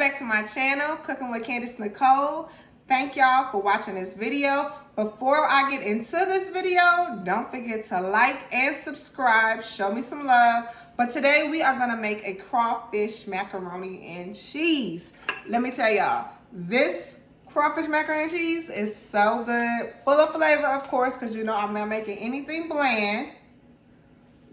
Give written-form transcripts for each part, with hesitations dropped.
back to my channel, Cooking with Candace Nicole. Thank y'all for watching this video. Before I get into this video, don't forget to like and subscribe. Show me some love. But today we are gonna make a crawfish macaroni and cheese. Let me tell y'all, this crawfish macaroni and cheese is so good. Full of flavor, of course, because you know I'm not making anything bland.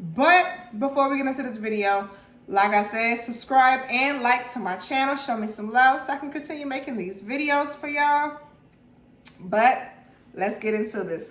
But before we get into this video, like I said, subscribe and like to my channel. Show me some love so I can continue making these videos for y'all. But let's get into this.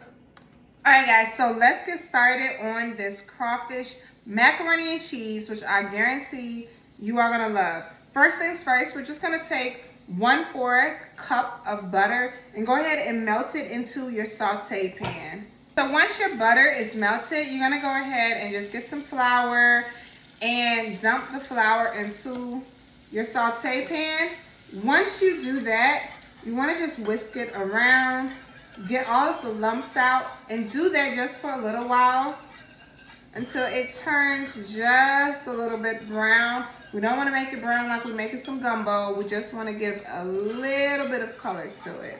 All right, guys, so let's get started on this crawfish macaroni and cheese, which I guarantee you are gonna love. First things first, we're just gonna take 1/4 cup of butter and go ahead and melt it into your saute pan. So once your butter is melted, you're gonna go ahead and just get some flour and dump the flour into your saute pan. Once you do that, you wanna just whisk it around, get all of the lumps out, and do that just for a little while until it turns just a little bit brown. We don't wanna make it brown like we're making some gumbo. We just wanna give a little bit of color to it.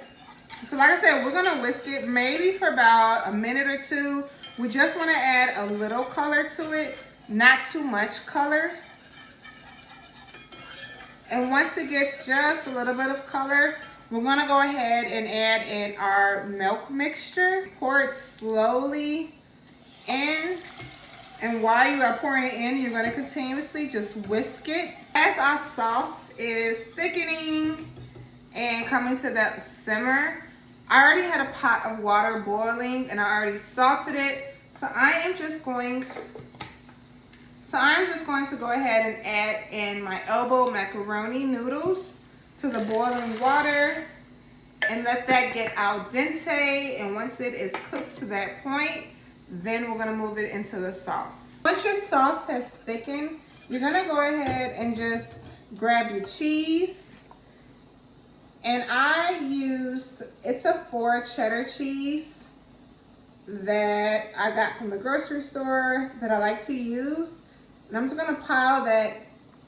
So like I said, we're gonna whisk it maybe for about a minute or two. We just wanna add a little color to it, not too much color. And once it gets just a little bit of color, we're gonna go ahead and add in our milk mixture. Pour it slowly in. And while you are pouring it in, you're gonna continuously just whisk it. As our sauce is thickening and coming to that simmer, I already had a pot of water boiling and I already salted it. So I'm just going to go ahead and add in my elbow macaroni noodles to the boiling water and let that get al dente. And once it is cooked to that point, then we're gonna move it into the sauce. Once your sauce has thickened, you're gonna go ahead and just grab your cheese. And I used, it's a 4 cheddar cheese that I got from the grocery store that I like to use. And I'm just gonna pile that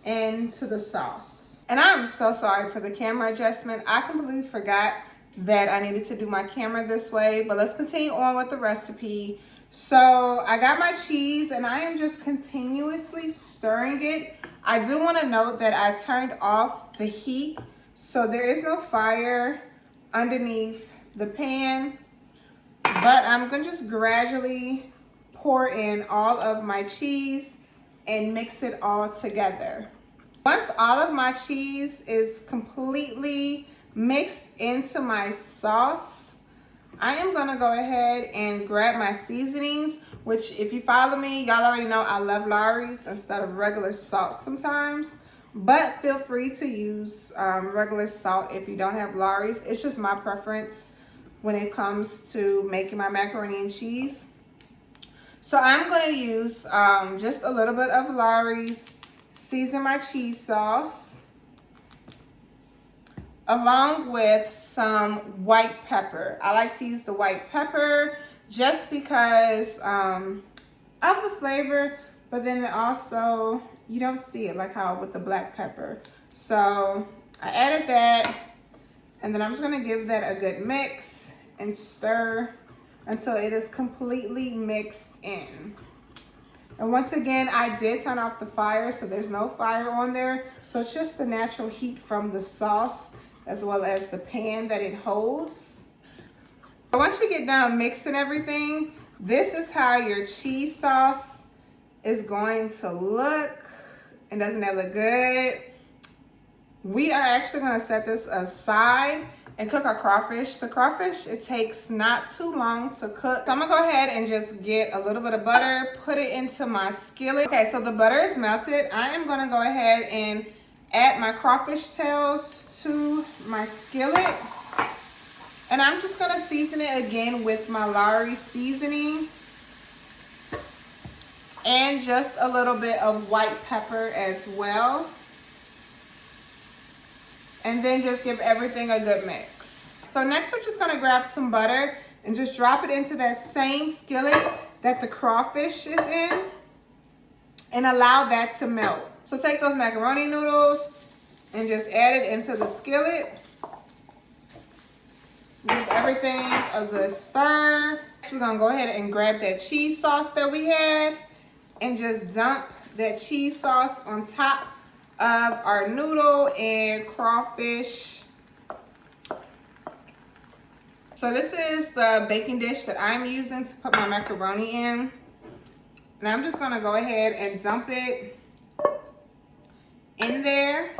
into the sauce. And I'm so sorry for the camera adjustment. I completely forgot that I needed to do my camera this way, but let's continue on with the recipe. So I got my cheese and I am just continuously stirring it. I do wanna note that I turned off the heat, so there is no fire underneath the pan, but I'm gonna just gradually pour in all of my cheese and mix it all together. Once all of my cheese is completely mixed into my sauce, I am gonna go ahead and grab my seasonings, which if you follow me, y'all already know I love Lawrys instead of regular salt sometimes, but feel free to use regular salt if you don't have Lawrys. It's just my preference when it comes to making my macaroni and cheese. So I'm gonna use just a little bit of Lawrys, season my cheese sauce, along with some white pepper. I like to use the white pepper just because of the flavor, but then also you don't see it like how with the black pepper. So I added that, and then I'm just gonna give that a good mix and stir until it is completely mixed in. And once again, I did turn off the fire, so there's no fire on there. So it's just the natural heat from the sauce as well as the pan that it holds. So once you get done mixing everything, this is how your cheese sauce is going to look. And doesn't that look good? We are actually gonna set this aside and cook our crawfish. The crawfish, it takes not too long to cook. So I'm gonna go ahead and just get a little bit of butter, put it into my skillet. Okay, so the butter is melted. I am gonna go ahead and add my crawfish tails to my skillet. And I'm just gonna season it again with my Lawrys seasoning and just a little bit of white pepper as well. And then just give everything a good mix. So next we're just gonna grab some butter and just drop it into that same skillet that the crawfish is in and allow that to melt. So take those macaroni noodles and just add it into the skillet. Give everything a good stir. We're gonna go ahead and grab that cheese sauce that we had and just dump that cheese sauce on top of our noodle and crawfish. So this is the baking dish that I'm using to put my macaroni in. And I'm just gonna go ahead and dump it in there.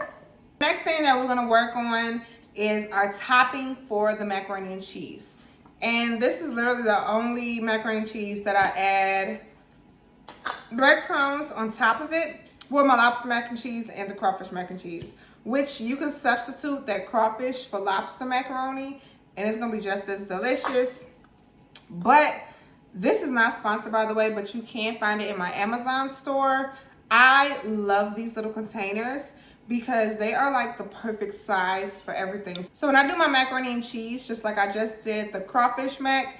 Next thing that we're gonna work on is our topping for the macaroni and cheese. And this is literally the only macaroni and cheese that I add breadcrumbs on top of it. Well, my lobster mac and cheese and the crawfish mac and cheese, which you can substitute that crawfish for lobster macaroni and it's gonna be just as delicious. But this is not sponsored, by the way, but you can find it in my Amazon store. I love these little containers because they are like the perfect size for everything. So when I do my macaroni and cheese, just like I just did the crawfish mac,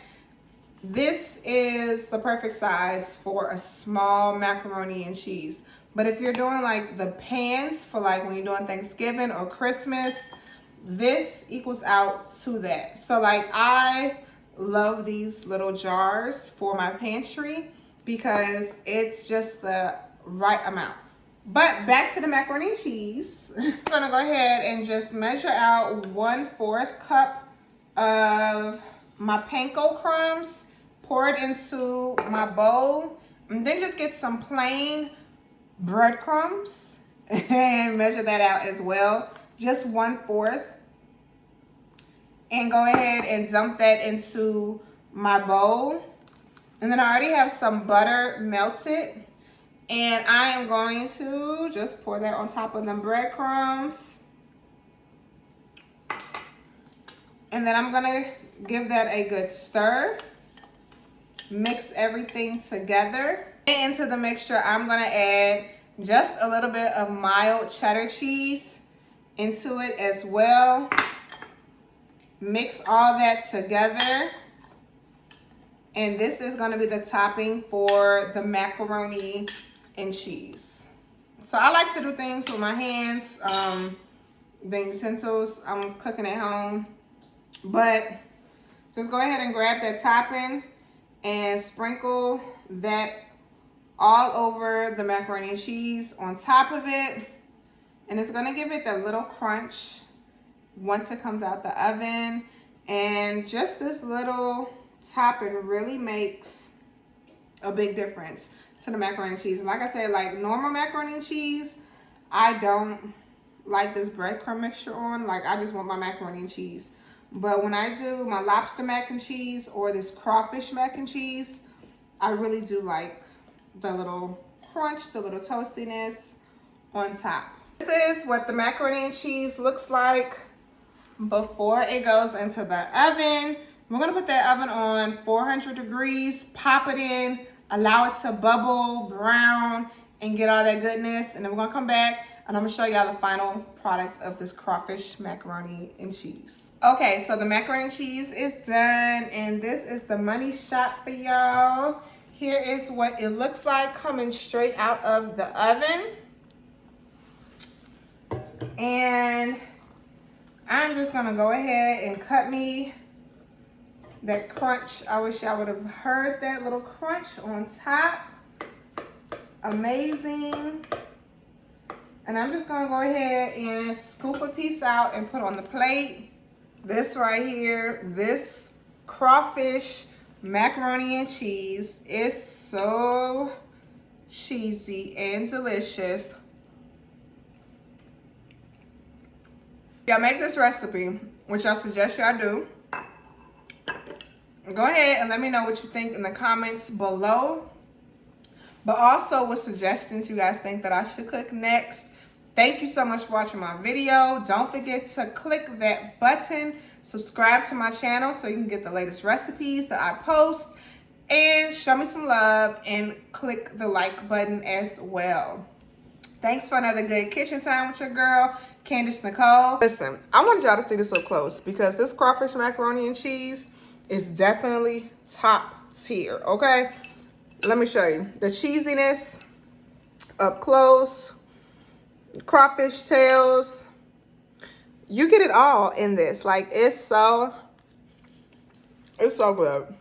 this is the perfect size for a small macaroni and cheese. But if you're doing like the pans for like when you're doing Thanksgiving or Christmas, this equals out to that. So like I love these little jars for my pantry because it's just the right amount. But back to the macaroni and cheese. I'm gonna go ahead and just measure out 1/4 cup of my panko crumbs, pour it into my bowl, and then just get some plain breadcrumbs and measure that out as well, just 1/4. And go ahead and dump that into my bowl. And then I already have some butter melted. And I am going to just pour that on top of the breadcrumbs. And then I'm gonna give that a good stir. Mix everything together. And into the mixture, I'm gonna add just a little bit of mild cheddar cheese into it as well. Mix all that together. And this is gonna be the topping for the macaroni and cheese. So I like to do things with my hands, the utensils. I'm cooking at home. But just go ahead and grab that topping and sprinkle that all over the macaroni and cheese on top of it. And it's gonna give it that little crunch once it comes out the oven. And just this little topping really makes a big difference to the macaroni and cheese. And like I said, like normal macaroni and cheese, I don't like this breadcrumb mixture on. Like I just want my macaroni and cheese. But when I do my lobster mac and cheese or this crawfish mac and cheese, I really do like the little crunch, the little toastiness on top. This is what the macaroni and cheese looks like before it goes into the oven. We're gonna put that oven on 400 degrees, pop it in, allow it to bubble, brown, and get all that goodness. And then we're gonna come back and I'm gonna show y'all the final products of this crawfish macaroni and cheese. Okay, so the macaroni and cheese is done, and this is the money shot for y'all. Here is what it looks like coming straight out of the oven. And I'm just gonna go ahead and cut me that crunch. I wish y'all would have heard that little crunch on top. Amazing. And I'm just gonna go ahead and scoop a piece out and put on the plate. This right here, this crawfish macaroni and cheese is so cheesy and delicious. Y'all make this recipe, which I suggest y'all do. Go ahead and let me know what you think in the comments below. But also what suggestions you guys think that I should cook next. Thank you so much for watching my video. Don't forget to click that button, subscribe to my channel so you can get the latest recipes that I post, and show me some love and click the like button as well. Thanks for another good kitchen time with your girl, Candace Nicole. Listen, I wanted y'all to see this up close because this crawfish macaroni and cheese is definitely top tier, okay? Let me show you. The cheesiness up close, crawfish tails, You get it all in this. Like, it's so good.